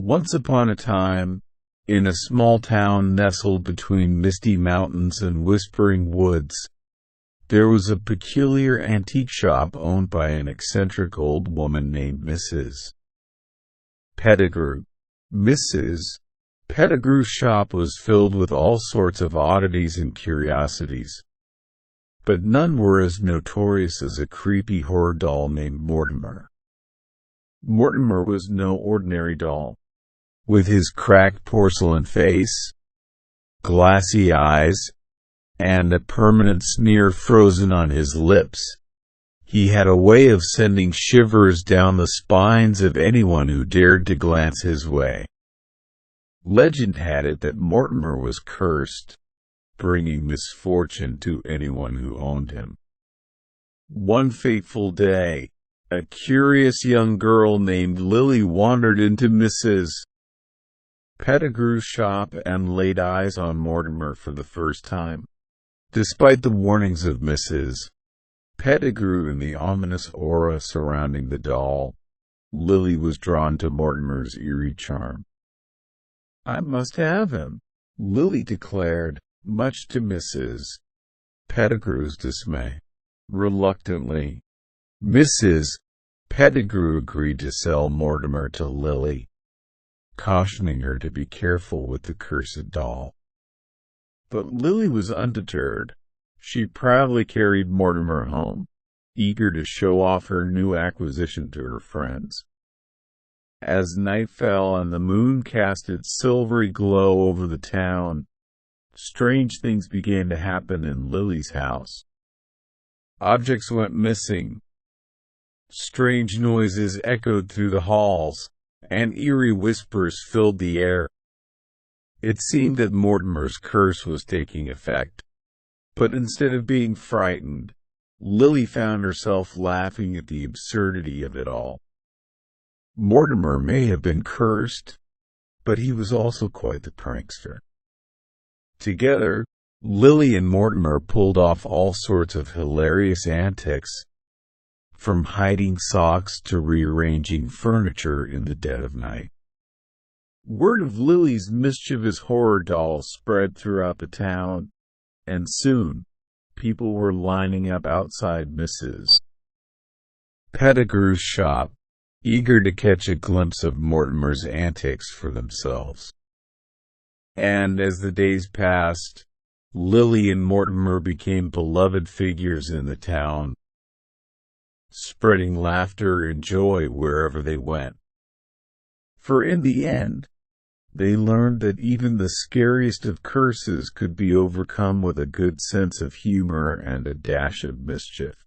Once upon a time, in a small town nestled between misty mountains and whispering woods, there was a peculiar antique shop owned by an eccentric old woman named Mrs. Pettigrew. Mrs. Pettigrew's shop was filled with all sorts of oddities and curiosities, but none were as notorious as a creepy horror doll named Mortimer. Mortimer was no ordinary doll. With his cracked porcelain face, glassy eyes, and a permanent sneer frozen on his lips, he had a way of sending shivers down the spines of anyone who dared to glance his way. Legend had it that Mortimer was cursed, bringing misfortune to anyone who owned him. One fateful day, a curious young girl named Lily wandered into Mrs. Pettigrew's shop and laid eyes on Mortimer for the first time. Despite the warnings of Mrs. Pettigrew and the ominous aura surrounding the doll, Lily was drawn to Mortimer's eerie charm. "I must have him," Lily declared, much to Mrs. Pettigrew's dismay. Reluctantly, Mrs. Pettigrew agreed to sell Mortimer to Lily, cautioning her to be careful with the cursed doll. But Lily was undeterred. She proudly carried Mortimer home, eager to show off her new acquisition to her friends. As night fell and the moon cast its silvery glow over the town, strange things began to happen in Lily's house. Objects went missing. Strange noises echoed through the halls, and eerie whispers filled the air. It seemed that Mortimer's curse was taking effect. But instead of being frightened, Lily found herself laughing at the absurdity of it all. Mortimer may have been cursed, but he was also quite the prankster. Together, Lily and Mortimer pulled off all sorts of hilarious antics, from hiding socks to rearranging furniture in the dead of night. Word of Lily's mischievous horror doll spread throughout the town, and soon, people were lining up outside Mrs. Pettigrew's shop, eager to catch a glimpse of Mortimer's antics for themselves. And as the days passed, Lily and Mortimer became beloved figures in the town, spreading laughter and joy wherever they went. For in the end, they learned that even the scariest of curses could be overcome with a good sense of humor and a dash of mischief.